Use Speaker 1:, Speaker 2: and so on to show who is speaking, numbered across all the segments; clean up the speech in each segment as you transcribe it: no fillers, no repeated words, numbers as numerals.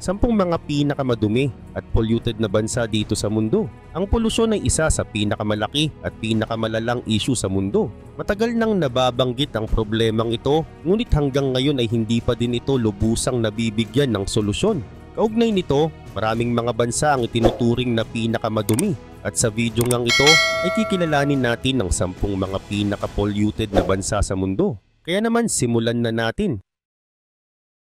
Speaker 1: 10 mga pinakamadumi at polluted na bansa dito sa mundo. Ang polusyon ay isa sa pinakamalaki at pinakamalalang issue sa mundo. Matagal nang nababanggit ang problemang ito, ngunit hanggang ngayon ay hindi pa din ito lubusang nabibigyan ng solusyon. Kaugnay nito, maraming mga bansa ang itinuturing na pinakamadumi. At sa video ngang ito ay kikilalanin natin ang 10 mga pinaka-polluted na bansa sa mundo. Kaya naman simulan na natin.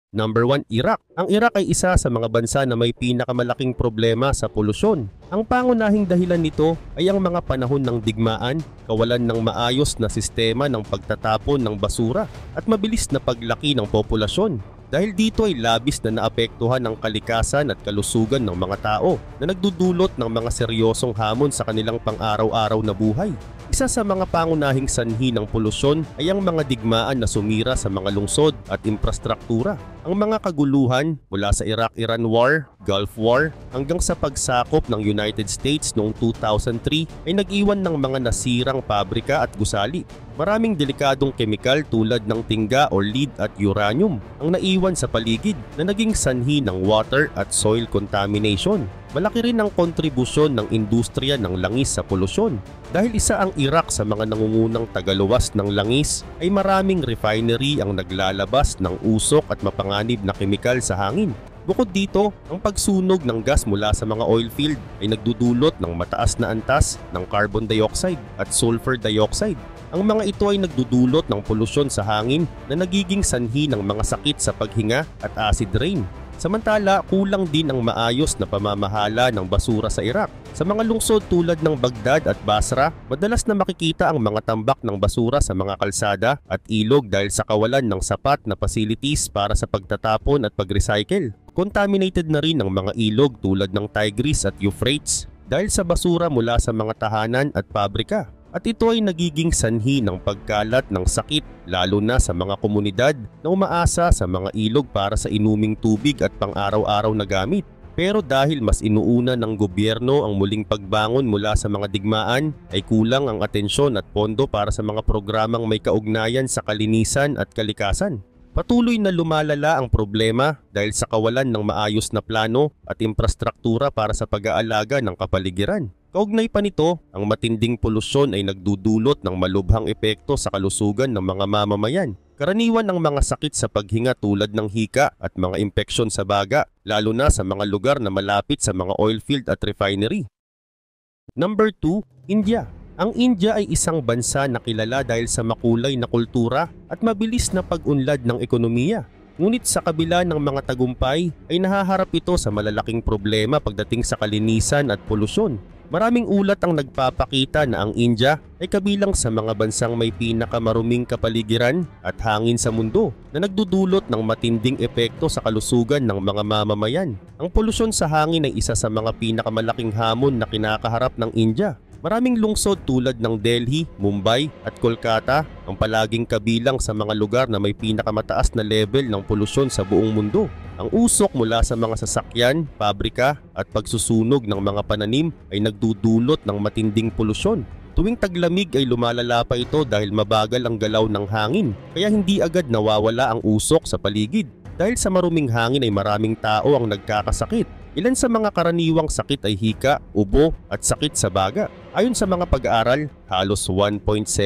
Speaker 1: Number 1, Iraq. Ang Iraq ay isa sa mga bansa na may pinakamalaking problema sa polusyon. Ang pangunahing dahilan nito ay ang mga panahon ng digmaan, kawalan ng maayos na sistema ng pagtatapon ng basura at mabilis na paglaki ng populasyon. Dahil dito ay labis na naapektuhan ang kalikasan at kalusugan ng mga tao na nagdudulot ng mga seryosong hamon sa kanilang pang-araw-araw na buhay. Isa sa mga pangunahing sanhi ng polusyon ay ang mga digmaan na sumira sa mga lungsod at infrastruktura. Ang mga kaguluhan mula sa Iraq-Iran War, Gulf War hanggang sa pagsakop ng United States noong 2003 ay nag-iwan ng mga nasirang pabrika at gusali. Maraming delikadong kemikal tulad ng tingga o lead at uranium ang naiwan sa paligid na naging sanhi ng water at soil contamination. Malaki rin ang kontribusyon ng industriya ng langis sa polusyon. Dahil isa ang Iraq sa mga nangungunang tagaluwas ng langis, ay maraming refinery ang naglalabas ng usok at mapanganib na kemikal sa hangin. Bukod dito, ang pagsunog ng gas mula sa mga oil field ay nagdudulot ng mataas na antas ng carbon dioxide at sulfur dioxide. Ang mga ito ay nagdudulot ng polusyon sa hangin na nagiging sanhi ng mga sakit sa paghinga at acid rain. Samantala, kulang din ang maayos na pamamahala ng basura sa Iraq. Sa mga lungsod tulad ng Baghdad at Basra, madalas na makikita ang mga tambak ng basura sa mga kalsada at ilog dahil sa kawalan ng sapat na facilities para sa pagtatapon at pag-recycle. Contaminated na rin ang mga ilog tulad ng Tigris at Euphrates dahil sa basura mula sa mga tahanan at pabrika. At ito ay nagiging sanhi ng pagkalat ng sakit lalo na sa mga komunidad na umaasa sa mga ilog para sa inuming tubig at pang-araw-araw na gamit. Pero dahil mas inuuna ng gobyerno ang muling pagbangon mula sa mga digmaan, ay kulang ang atensyon at pondo para sa mga programang may kaugnayan sa kalinisan at kalikasan. Patuloy na lumalala ang problema dahil sa kawalan ng maayos na plano at infrastruktura para sa pag-aalaga ng kapaligiran. Kaugnay pa nito, ang matinding polusyon ay nagdudulot ng malubhang epekto sa kalusugan ng mga mamamayan. Karaniwan ang mga sakit sa paghinga tulad ng hika at mga impeksyon sa baga, lalo na sa mga lugar na malapit sa mga oil field at refinery. Number 2, India. Ang India ay isang bansa na kilala dahil sa makulay na kultura at mabilis na pag-unlad ng ekonomiya. Ngunit sa kabila ng mga tagumpay ay nahaharap ito sa malalaking problema pagdating sa kalinisan at polusyon. Maraming ulat ang nagpapakita na ang India ay kabilang sa mga bansang may pinakamaruming kapaligiran at hangin sa mundo na nagdudulot ng matinding epekto sa kalusugan ng mga mamamayan. Ang polusyon sa hangin ay isa sa mga pinakamalaking hamon na kinakaharap ng India. Maraming lungsod tulad ng Delhi, Mumbai at Kolkata ang palaging kabilang sa mga lugar na may pinakamataas na level ng polusyon sa buong mundo. Ang usok mula sa mga sasakyan, pabrika at pagsusunog ng mga pananim ay nagdudulot ng matinding polusyon. Tuwing taglamig ay lumalala pa ito dahil mabagal ang galaw ng hangin, kaya hindi agad nawawala ang usok sa paligid. Dahil sa maruming hangin ay maraming tao ang nagkakasakit. Ilan sa mga karaniwang sakit ay hika, ubo at sakit sa baga. Ayon sa mga pag-aaral, halos 1.7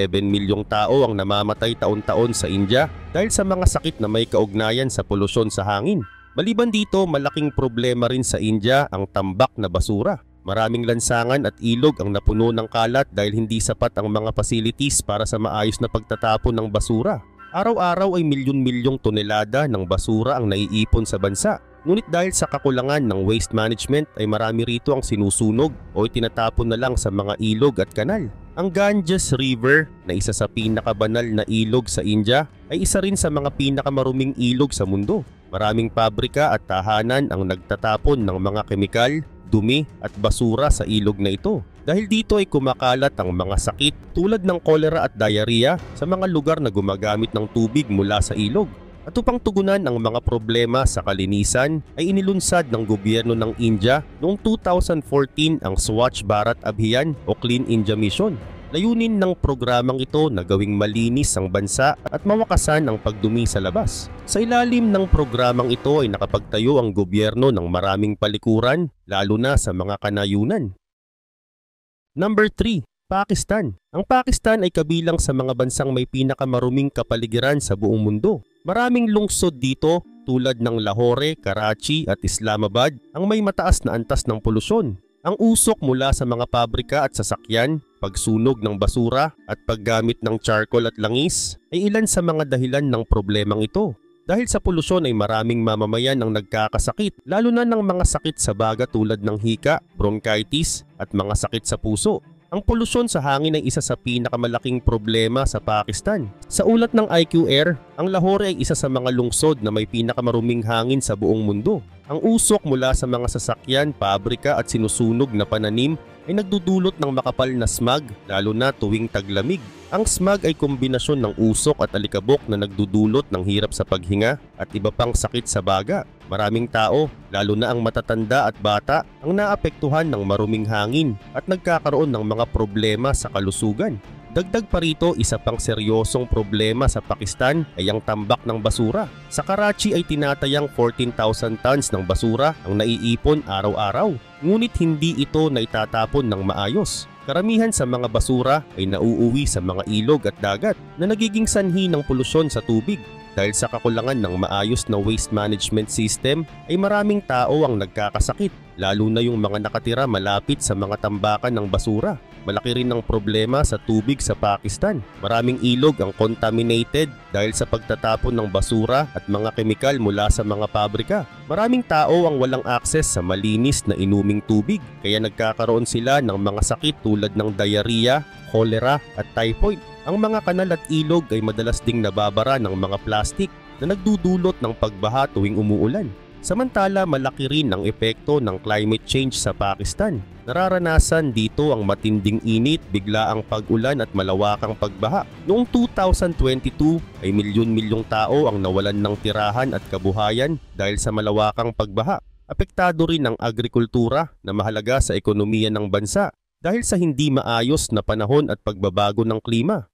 Speaker 1: milyong tao ang namamatay taon-taon sa India dahil sa mga sakit na may kaugnayan sa polusyon sa hangin. Maliban dito, malaking problema rin sa India ang tambak na basura. Maraming lansangan at ilog ang napuno ng kalat dahil hindi sapat ang mga facilities para sa maayos na pagtatapon ng basura. Araw-araw ay milyon-milyong tonelada ng basura ang naiipon sa bansa. Ngunit dahil sa kakulangan ng waste management ay marami rito ang sinusunog o itinatapon na lang sa mga ilog at kanal. Ang Ganges River na isa sa pinakabanal na ilog sa India ay isa rin sa mga pinakamaruming ilog sa mundo. Maraming pabrika at tahanan ang nagtatapon ng mga kemikal, dumi at basura sa ilog na ito. Dahil dito ay kumakalat ang mga sakit tulad ng kolera at diarrhea sa mga lugar na gumagamit ng tubig mula sa ilog. At upang tugunan ang mga problema sa kalinisan ay inilunsad ng gobyerno ng India noong 2014 ang Swachh Bharat Abhiyan o Clean India Mission. Layunin ng programang ito na gawing malinis ang bansa at mawakasan ang pagdumi sa labas. Sa ilalim ng programang ito ay nakapagtayo ang gobyerno ng maraming palikuran, lalo na sa mga kanayunan. Number 3. Pakistan. Ang Pakistan ay kabilang sa mga bansang may pinakamaruming kapaligiran sa buong mundo. Maraming lungsod dito tulad ng Lahore, Karachi at Islamabad ang may mataas na antas ng polusyon. Ang usok mula sa mga pabrika at sasakyan, pagsunog ng basura at paggamit ng charcoal at langis ay ilan sa mga dahilan ng problemang ito. Dahil sa polusyon ay maraming mamamayan ang nagkakasakit, lalo na ng mga sakit sa baga tulad ng hika, bronchitis at mga sakit sa puso. Ang polusyon sa hangin ay isa sa pinakamalaking problema sa Pakistan. Sa ulat ng IQ-Air, ang Lahore ay isa sa mga lungsod na may pinakamaruming hangin sa buong mundo. Ang usok mula sa mga sasakyan, pabrika at sinusunog na pananim ay nagdudulot ng makapal na smog, lalo na tuwing taglamig. Ang smog ay kombinasyon ng usok at alikabok na nagdudulot ng hirap sa paghinga at iba pang sakit sa baga. Maraming tao, lalo na ang matatanda at bata, ang naapektuhan ng maruming hangin at nagkakaroon ng mga problema sa kalusugan. Dagdag pa rito, isa pang seryosong problema sa Pakistan ay ang tambak ng basura. Sa Karachi ay tinatayang 14,000 tons ng basura ang naiipon araw-araw. Ngunit hindi ito naitatapon ng maayos. Karamihan sa mga basura ay nauuwi sa mga ilog at dagat na nagiging sanhi ng polusyon sa tubig. Dahil sa kakulangan ng maayos na waste management system ay maraming tao ang nagkakasakit, lalo na yung mga nakatira malapit sa mga tambakan ng basura. Malaki rin ang problema sa tubig sa Pakistan. Maraming ilog ang contaminated dahil sa pagtatapon ng basura at mga kemikal mula sa mga pabrika. Maraming tao ang walang akses sa malinis na inuming tubig, kaya nagkakaroon sila ng mga sakit tulad ng diarrhea, cholera at typhoid. Ang mga kanal at ilog ay madalas ding nababara ng mga plastik na nagdudulot ng pagbaha tuwing umuulan. Samantala, malaki rin ang epekto ng climate change sa Pakistan. Nararanasan dito ang matinding init, biglaang pag-ulan at malawakang pagbaha. Noong 2022 ay milyon-milyong tao ang nawalan ng tirahan at kabuhayan dahil sa malawakang pagbaha. Apektado rin ang agrikultura na mahalaga sa ekonomiya ng bansa dahil sa hindi maayos na panahon at pagbabago ng klima.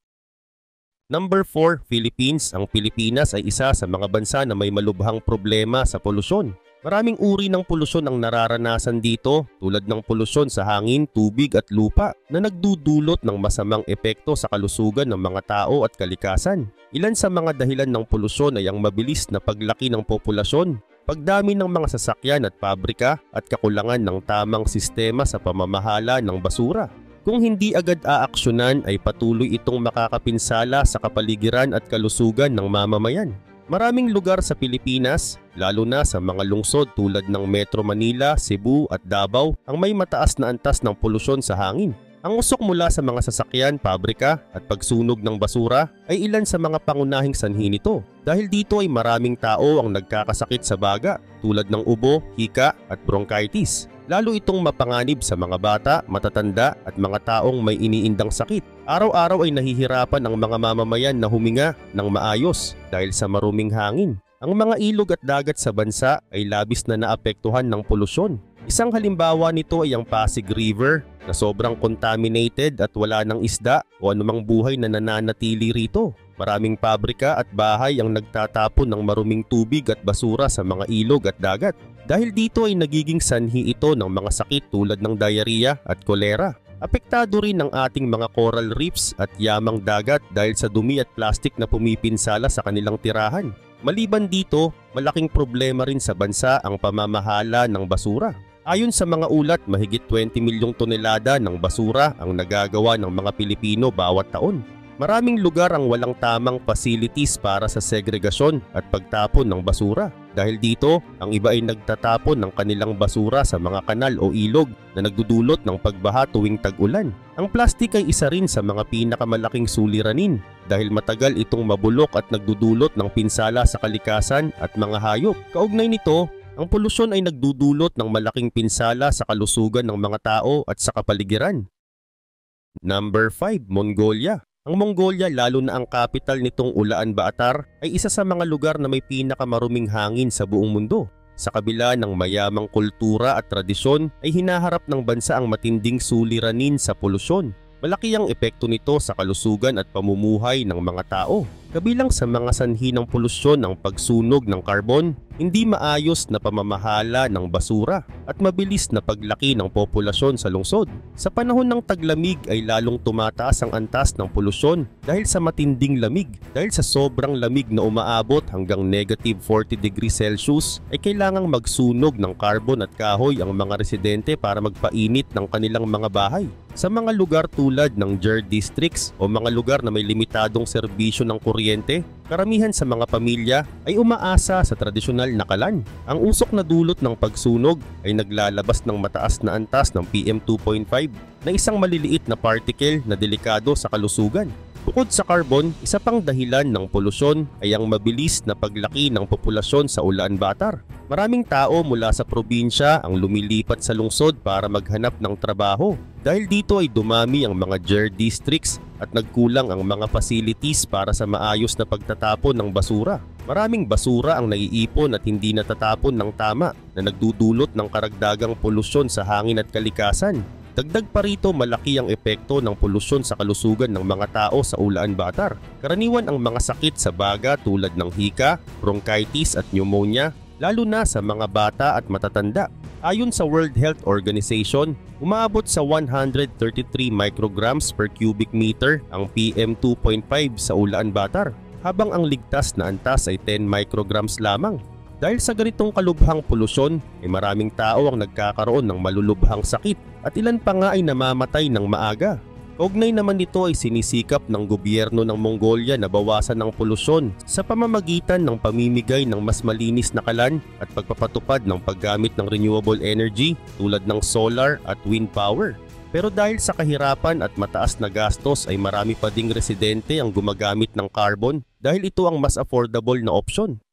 Speaker 1: Number 4, Philippines. Ang Pilipinas ay isa sa mga bansa na may malubhang problema sa polusyon. Maraming uri ng polusyon ang nararanasan dito tulad ng polusyon sa hangin, tubig at lupa na nagdudulot ng masamang epekto sa kalusugan ng mga tao at kalikasan. Ilan sa mga dahilan ng polusyon ay ang mabilis na paglaki ng populasyon, pagdami ng mga sasakyan at pabrika at kakulangan ng tamang sistema sa pamamahala ng basura. Kung hindi agad aaksyonan ay patuloy itong makakapinsala sa kapaligiran at kalusugan ng mamamayan. Maraming lugar sa Pilipinas, lalo na sa mga lungsod tulad ng Metro Manila, Cebu at Davao ang may mataas na antas ng polusyon sa hangin. Ang usok mula sa mga sasakyan, pabrika at pagsunog ng basura ay ilan sa mga pangunahing sanhi nito. Dahil dito ay maraming tao ang nagkakasakit sa baga tulad ng ubo, hika at bronchitis. Lalo itong mapanganib sa mga bata, matatanda at mga taong may iniindang sakit. Araw-araw ay nahihirapan ang mga mamamayan na huminga ng maayos dahil sa maruming hangin. Ang mga ilog at dagat sa bansa ay labis na naapektuhan ng polusyon. Isang halimbawa nito ay ang Pasig River na sobrang contaminated at wala ng isda o anumang buhay na nananatili rito. Maraming pabrika at bahay ang nagtatapon ng maruming tubig at basura sa mga ilog at dagat. Dahil dito ay nagiging sanhi ito ng mga sakit tulad ng diarrhea at kolera. Apektado rin ang ating mga coral reefs at yamang dagat dahil sa dumi at plastik na pumipinsala sa kanilang tirahan. Maliban dito, malaking problema rin sa bansa ang pamamahala ng basura. Ayon sa mga ulat, mahigit 20 milyong tonelada ng basura ang nagagawa ng mga Pilipino bawat taon. Maraming lugar ang walang tamang facilities para sa segregasyon at pagtapon ng basura. Dahil dito, ang iba ay nagtatapon ng kanilang basura sa mga kanal o ilog na nagdudulot ng pagbaha tuwing tag-ulan. Ang plastik ay isa rin sa mga pinakamalaking suliranin dahil matagal itong mabulok at nagdudulot ng pinsala sa kalikasan at mga hayop. Kaugnay nito, ang polusyon ay nagdudulot ng malaking pinsala sa kalusugan ng mga tao at sa kapaligiran. Number 5, Mongolia. Ang Mongolia, lalo na ang capital nitong Ulaanbaatar, ay isa sa mga lugar na may pinakamaruming hangin sa buong mundo. Sa kabila ng mayamang kultura at tradisyon ay hinaharap ng bansa ang matinding suliranin sa polusyon. Malaki ang epekto nito sa kalusugan at pamumuhay ng mga tao. Kabilang sa mga sanhi ng polusyon ang pagsunog ng karbon, hindi maayos na pamamahala ng basura at mabilis na paglaki ng populasyon sa lungsod. Sa panahon ng taglamig ay lalong tumataas ang antas ng polusyon dahil sa matinding lamig. Dahil sa sobrang lamig na umaabot hanggang negative 40 degrees Celsius ay kailangang magsunog ng karbon at kahoy ang mga residente para magpainit ng kanilang mga bahay. Sa mga lugar tulad ng GER districts o mga lugar na may limitadong serbisyo ng kuryente, karamihan sa mga pamilya ay umaasa sa tradisyonal na kalan. Ang usok na dulot ng pagsunog ay naglalabas ng mataas na antas ng PM2.5 na isang maliliit na particle na delikado sa kalusugan. Bukod sa carbon, isa pang dahilan ng polusyon ay ang mabilis na paglaki ng populasyon sa Ulaanbaatar. Maraming tao mula sa probinsya ang lumilipat sa lungsod para maghanap ng trabaho. Dahil dito ay dumami ang mga GER districts at nagkulang ang mga facilities para sa maayos na pagtatapon ng basura. Maraming basura ang naiipon at hindi natatapon ng tama na nagdudulot ng karagdagang polusyon sa hangin at kalikasan. Dagdag pa rito, malaki ang epekto ng polusyon sa kalusugan ng mga tao sa Ulaanbaatar. Karaniwan ang mga sakit sa baga tulad ng hika, bronchitis at pneumonia, lalo na sa mga bata at matatanda. Ayon sa World Health Organization, umaabot sa 133 micrograms per cubic meter ang PM2.5 sa Ulaanbaatar, habang ang ligtas na antas ay 10 micrograms lamang. Dahil sa ganitong kalubhang polusyon, ay maraming tao ang nagkakaroon ng malulubhang sakit at ilan pa nga ay namamatay ng maaga. Kaugnay naman nito ay sinisikap ng gobyerno ng Mongolia na bawasan ng polusyon sa pamamagitan ng pamimigay ng mas malinis na kalan at pagpapatupad ng paggamit ng renewable energy tulad ng solar at wind power. Pero dahil sa kahirapan at mataas na gastos ay marami pa ding residente ang gumagamit ng carbon dahil ito ang mas affordable na opsyon.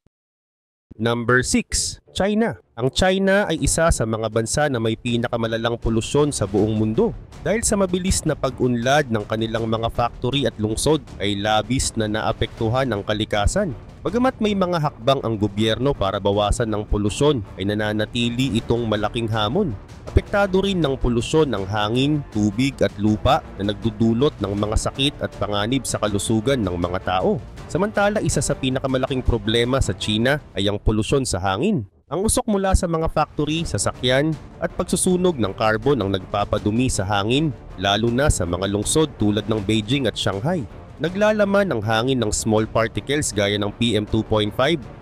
Speaker 1: Number 6. China. Ang China ay isa sa mga bansa na may pinakamalalang polusyon sa buong mundo. Dahil sa mabilis na pag-unlad ng kanilang mga factory at lungsod ay labis na naapektuhan ang kalikasan. Bagamat may mga hakbang ang gobyerno para bawasan ng polusyon ay nananatili itong malaking hamon. Apektado rin ng polusyon ang hangin, tubig at lupa na nagdudulot ng mga sakit at panganib sa kalusugan ng mga tao. Samantala, isa sa pinakamalaking problema sa China ay ang polusyon sa hangin. Ang usok mula sa mga factory, sasakyan at pagsusunog ng carbon ang nagpapadumi sa hangin, lalo na sa mga lungsod tulad ng Beijing at Shanghai. Naglalaman ang hangin ng small particles gaya ng PM2.5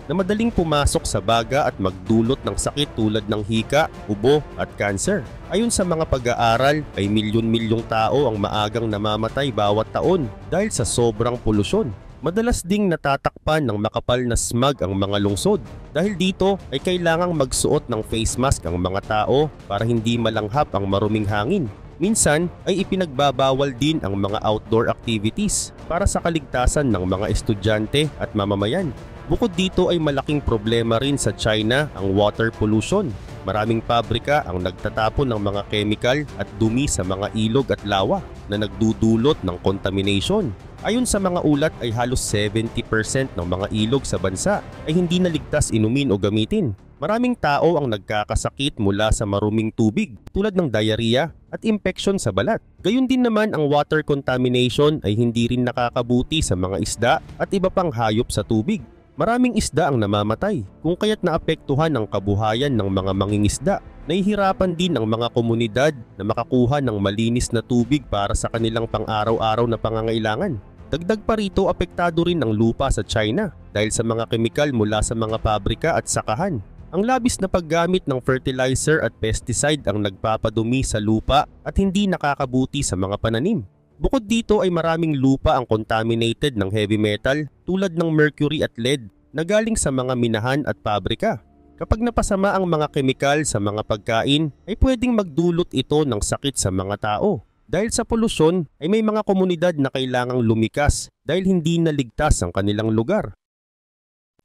Speaker 1: na madaling pumasok sa baga at magdulot ng sakit tulad ng hika, ubo at cancer. Ayon sa mga pag-aaral ay milyon-milyong tao ang maagang namamatay bawat taon dahil sa sobrang polusyon. Madalas ding natatakpan ng makapal na smog ang mga lungsod. Dahil dito ay kailangang magsuot ng face mask ang mga tao para hindi malanghap ang maruming hangin. Minsan ay ipinagbabawal din ang mga outdoor activities para sa kaligtasan ng mga estudyante at mamamayan. Bukod dito ay malaking problema rin sa China ang water pollution. Maraming pabrika ang nagtatapon ng mga chemical at dumi sa mga ilog at lawa na nagdudulot ng contamination. Ayon sa mga ulat ay halos 70% ng mga ilog sa bansa ay hindi na ligtas inumin o gamitin. Maraming tao ang nagkakasakit mula sa maruming tubig tulad ng diarrhea at infeksyon sa balat. Gayun din naman ang water contamination ay hindi rin nakakabuti sa mga isda at iba pang hayop sa tubig. Maraming isda ang namamatay kung kaya't naapektuhan ang kabuhayan ng mga mangingisda. Nahihirapan din ang mga komunidad na makakuha ng malinis na tubig para sa kanilang pang-araw-araw na pangangailangan. Dagdag pa rito, apektado rin ang lupa sa China dahil sa mga kemikal mula sa mga pabrika at sakahan. Ang labis na paggamit ng fertilizer at pesticide ang nagpapadumi sa lupa at hindi nakakabuti sa mga pananim. Bukod dito ay maraming lupa ang contaminated ng heavy metal tulad ng mercury at lead na galing sa mga minahan at pabrika. Kapag napasama ang mga kemikal sa mga pagkain ay pwedeng magdulot ito ng sakit sa mga tao. Dahil sa polusyon ay may mga komunidad na kailangang lumikas dahil hindi naligtas ang kanilang lugar.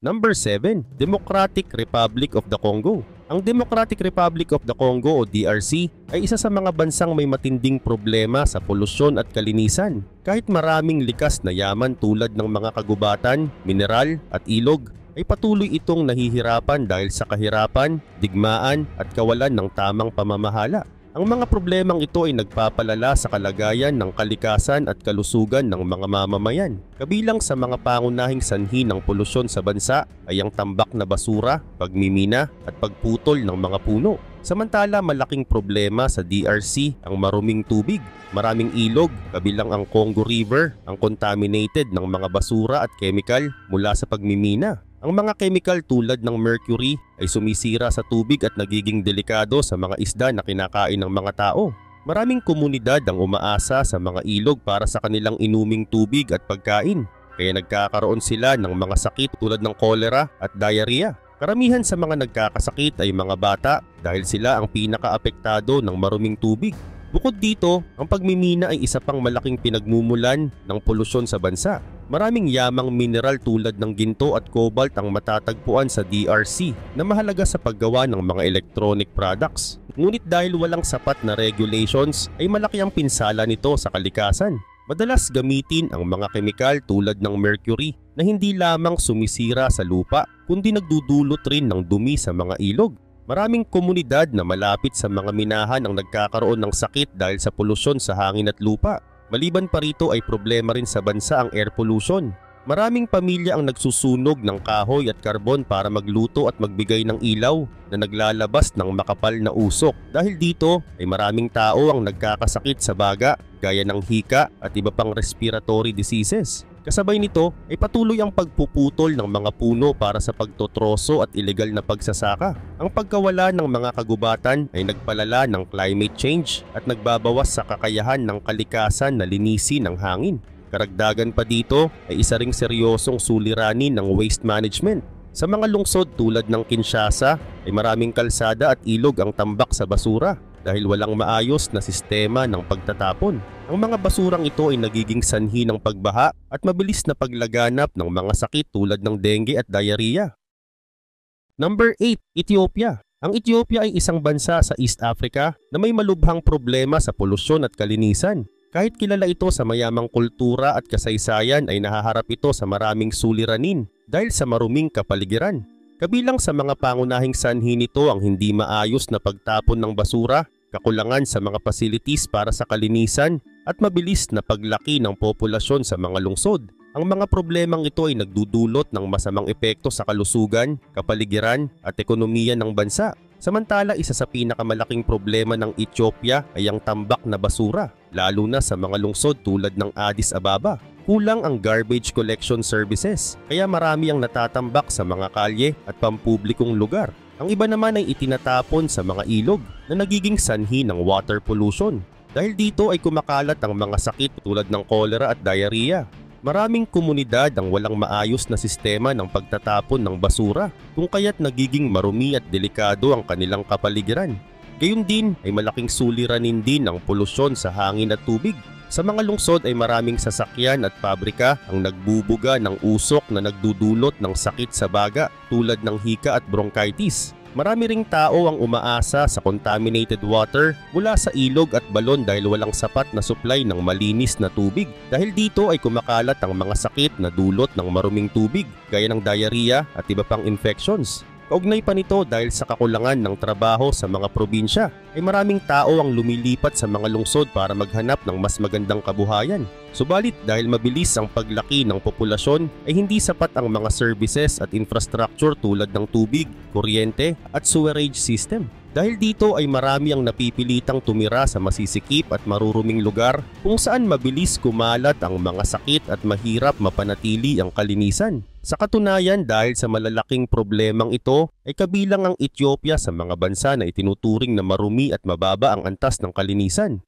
Speaker 1: Number 7. Democratic Republic of the Congo. Ang Democratic Republic of the Congo o DRC ay isa sa mga bansang may matinding problema sa polusyon at kalinisan. Kahit maraming likas na yaman tulad ng mga kagubatan, mineral at ilog, ay patuloy itong nahihirapan dahil sa kahirapan, digmaan at kawalan ng tamang pamamahala. Ang mga problemang ito ay nagpapalala sa kalagayan ng kalikasan at kalusugan ng mga mamamayan. Kabilang sa mga pangunahing sanhi ng polusyon sa bansa ay ang tambak na basura, pagmimina at pagputol ng mga puno. Samantala, malaking problema sa DRC ang maruming tubig. Maraming ilog, kabilang ang Congo River, ang contaminated ng mga basura at chemical mula sa pagmimina. Ang mga chemical tulad ng mercury ay sumisira sa tubig at nagiging delikado sa mga isda na kinakain ng mga tao. Maraming komunidad ang umaasa sa mga ilog para sa kanilang inuming tubig at pagkain, kaya nagkakaroon sila ng mga sakit tulad ng cholera at diarrhea. Karamihan sa mga nagkakasakit ay mga bata dahil sila ang pinakaapektado ng maruming tubig. Bukod dito, ang pagmimina ay isa pang malaking pinagmumulan ng polusyon sa bansa. Maraming yamang mineral tulad ng ginto at cobalt ang matatagpuan sa DRC na mahalaga sa paggawa ng mga electronic products. Ngunit dahil walang sapat na regulations ay malaki ang pinsala nito sa kalikasan. Madalas gamitin ang mga kemikal tulad ng mercury na hindi lamang sumisira sa lupa kundi nagdudulot rin ng dumi sa mga ilog. Maraming komunidad na malapit sa mga minahan ang nagkakaroon ng sakit dahil sa polusyon sa hangin at lupa. Maliban pa rito ay problema rin sa bansa ang air pollution. Maraming pamilya ang nagsusunog ng kahoy at karbon para magluto at magbigay ng ilaw na naglalabas ng makapal na usok. Dahil dito ay maraming tao ang nagkakasakit sa baga gaya ng hika at iba pang respiratory diseases. Kasabay nito ay patuloy ang pagpuputol ng mga puno para sa pagtotroso at ilegal na pagsasaka. Ang pagkawala ng mga kagubatan ay nagpalala ng climate change at nagbabawas sa kakayahan ng kalikasan na linisin ang hangin. Karagdagan pa dito ay isa ring seryosong suliranin ng waste management. Sa mga lungsod tulad ng Kinshasa ay maraming kalsada at ilog ang tambak sa basura dahil walang maayos na sistema ng pagtatapon. Ang mga basurang ito ay nagiging sanhi ng pagbaha at mabilis na paglaganap ng mga sakit tulad ng dengue at diarrhea. Number 8. Ethiopia. Ang Ethiopia ay isang bansa sa East Africa na may malubhang problema sa polusyon at kalinisan. Kahit kilala ito sa mayamang kultura at kasaysayan ay nahaharap ito sa maraming suliranin dahil sa maruming kapaligiran. Kabilang sa mga pangunahing sanhi nito ang hindi maayos na pagtapon ng basura, kakulangan sa mga facilities para sa kalinisan at mabilis na paglaki ng populasyon sa mga lungsod. Ang mga problemang ito ay nagdudulot ng masamang epekto sa kalusugan, kapaligiran at ekonomiya ng bansa. Samantala, isa sa pinakamalaking problema ng Ethiopia ay ang tambak na basura, lalo na sa mga lungsod tulad ng Addis Ababa. Kulang ang garbage collection services, kaya marami ang natatambak sa mga kalye at pampublikong lugar. Ang iba naman ay itinatapon sa mga ilog na nagiging sanhi ng water pollution. Dahil dito ay kumakalat ang mga sakit tulad ng cholera at diarrhea. Maraming komunidad ang walang maayos na sistema ng pagtatapon ng basura, kung kaya't nagiging marumi at delikado ang kanilang kapaligiran. Gayun din ay malaking suliranin din ang polusyon sa hangin at tubig. Sa mga lungsod ay maraming sasakyan at pabrika ang nagbubuga ng usok na nagdudulot ng sakit sa baga tulad ng hika at bronchitis. Marami ring tao ang umaasa sa contaminated water mula sa ilog at balon dahil walang sapat na supply ng malinis na tubig. Dahil dito ay kumakalat ang mga sakit na dulot ng maruming tubig gaya ng diarrhea at iba pang infections. Kaugnay pa nito dahil sa kakulangan ng trabaho sa mga probinsya ay maraming tao ang lumilipat sa mga lungsod para maghanap ng mas magandang kabuhayan. Subalit dahil mabilis ang paglaki ng populasyon ay hindi sapat ang mga services at infrastructure tulad ng tubig, kuryente at sewerage system. Dahil dito ay marami ang napipilitang tumira sa masisikip at maruruming lugar kung saan mabilis kumalat ang mga sakit at mahirap mapanatili ang kalinisan. Sa katunayan, dahil sa malalaking problemang ito ay kabilang ang Ethiopia sa mga bansa na itinuturing na marumi at mababa ang antas ng kalinisan.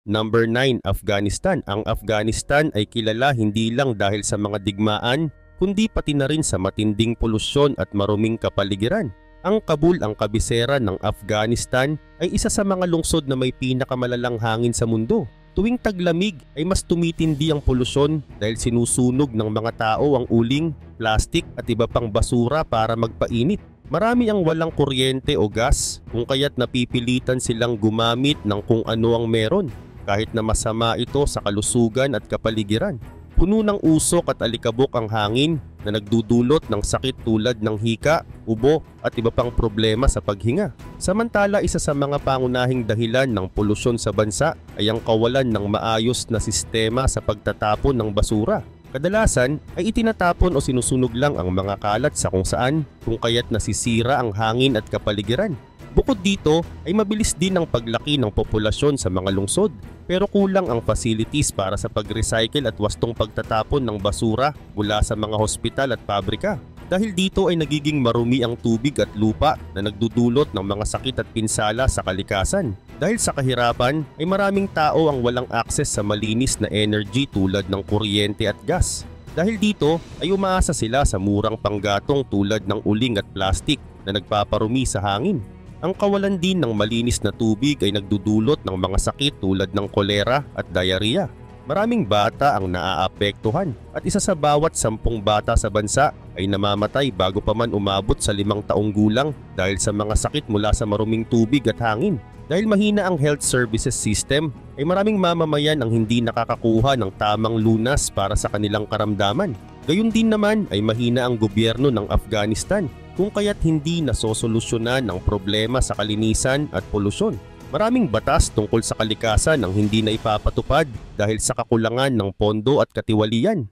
Speaker 1: Number 9. Afghanistan. Ang Afghanistan ay kilala hindi lang dahil sa mga digmaan kundi pati na rin sa matinding polusyon at maruming kapaligiran. Ang Kabul, ang kabisera ng Afghanistan, ay isa sa mga lungsod na may pinakamalalang hangin sa mundo. Tuwing taglamig ay mas tumitindi ang polusyon dahil sinusunog ng mga tao ang uling, plastik at iba pang basura para magpainit. Marami ang walang kuryente o gas kung kaya't napipilitan silang gumamit ng kung ano ang meron kahit na masama ito sa kalusugan at kapaligiran. Puno ng usok at alikabok ang hangin na nagdudulot ng sakit tulad ng hika, ubo at iba pang problema sa paghinga. Samantala, isa sa mga pangunahing dahilan ng polusyon sa bansa ay ang kawalan ng maayos na sistema sa pagtatapon ng basura. Kadalasan ay itinatapon o sinusunog lang ang mga kalat sa kung saan, kung kaya't nasisira ang hangin at kapaligiran. Bukod dito ay mabilis din ang paglaki ng populasyon sa mga lungsod, pero kulang ang facilities para sa pag-recycle at wastong pagtatapon ng basura mula sa mga hospital at pabrika. Dahil dito ay nagiging marumi ang tubig at lupa na nagdudulot ng mga sakit at pinsala sa kalikasan. Dahil sa kahirapan ay maraming tao ang walang akses sa malinis na energy tulad ng kuryente at gas. Dahil dito ay umaasa sila sa murang panggatong tulad ng uling at plastik na nagpaparumi sa hangin. Ang kawalan din ng malinis na tubig ay nagdudulot ng mga sakit tulad ng kolera at diarrhea. Maraming bata ang naaapektuhan at isa sa bawat 10 bata sa bansa ay namamatay bago pa man umabot sa 5 taong gulang dahil sa mga sakit mula sa maruming tubig at hangin. Dahil mahina ang health services system ay maraming mamamayan ang hindi nakakakuha ng tamang lunas para sa kanilang karamdaman. Gayun din naman ay mahina ang gobyerno ng Afghanistan kung kaya't hindi nasosolusyonan ang problema sa kalinisan at polusyon. Maraming batas tungkol sa kalikasan ang hindi na ipapatupad dahil sa kakulangan ng pondo at katiwalian.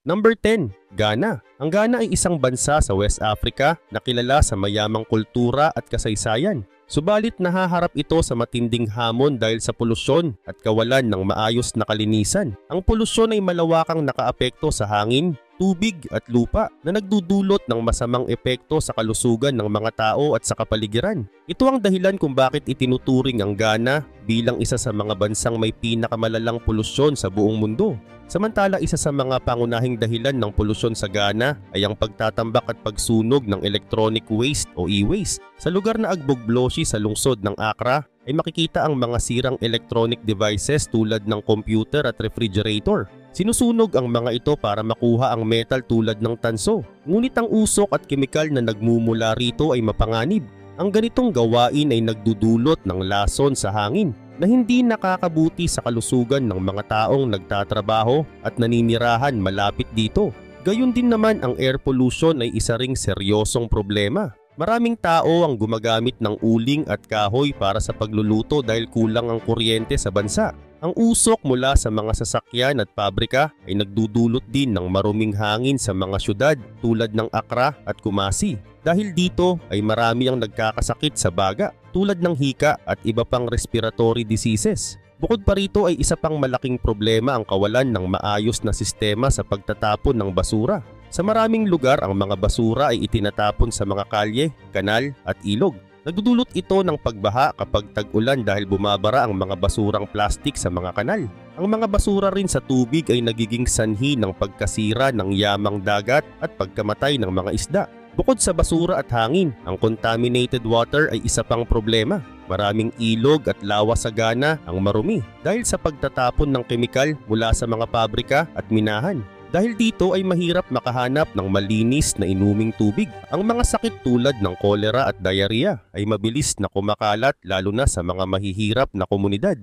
Speaker 1: Number 10. Ghana. Ang Ghana ay isang bansa sa West Africa na kilala sa mayamang kultura at kasaysayan. Subalit nahaharap ito sa matinding hamon dahil sa polusyon at kawalan ng maayos na kalinisan. Ang polusyon ay malawakang nakaapekto sa hangin, tubig at lupa na nagdudulot ng masamang epekto sa kalusugan ng mga tao at sa kapaligiran. Ito ang dahilan kung bakit itinuturing ang Ghana bilang isa sa mga bansang may pinakamalalang polusyon sa buong mundo. Samantala, isa sa mga pangunahing dahilan ng polusyon sa Ghana ay ang pagtatambak at pagsunog ng electronic waste o e-waste. Sa lugar na Agbogbloshie sa lungsod ng Accra ay makikita ang mga sirang electronic devices tulad ng computer at refrigerator. Sinusunog ang mga ito para makuha ang metal tulad ng tanso. Ngunit ang usok at kemikal na nagmumula rito ay mapanganib. Ang ganitong gawain ay nagdudulot ng lason sa hangin na hindi nakakabuti sa kalusugan ng mga taong nagtatrabaho at naninirahan malapit dito. Gayun din naman ang air pollution ay isa ring seryosong problema. Maraming tao ang gumagamit ng uling at kahoy para sa pagluluto dahil kulang ang kuryente sa bansa. Ang usok mula sa mga sasakyan at pabrika ay nagdudulot din ng maruming hangin sa mga syudad tulad ng Accra at Kumasi. Dahil dito ay marami ang nagkakasakit sa baga tulad ng hika at iba pang respiratory diseases. Bukod pa rito ay isa pang malaking problema ang kawalan ng maayos na sistema sa pagtatapon ng basura. Sa maraming lugar ang mga basura ay itinatapon sa mga kalye, kanal at ilog. Nagdudulot ito ng pagbaha kapag tag-ulan dahil bumabara ang mga basurang plastik sa mga kanal. Ang mga basura rin sa tubig ay nagiging sanhi ng pagkasira ng yamang dagat at pagkamatay ng mga isda. Bukod sa basura at hangin, ang contaminated water ay isa pang problema. Maraming ilog at lawa sa Ghana ang marumi dahil sa pagtatapon ng kemikal mula sa mga pabrika at minahan. Dahil dito ay mahirap makahanap ng malinis na inuming tubig. Ang mga sakit tulad ng kolera at diarrhea ay mabilis na kumakalat lalo na sa mga mahihirap na komunidad.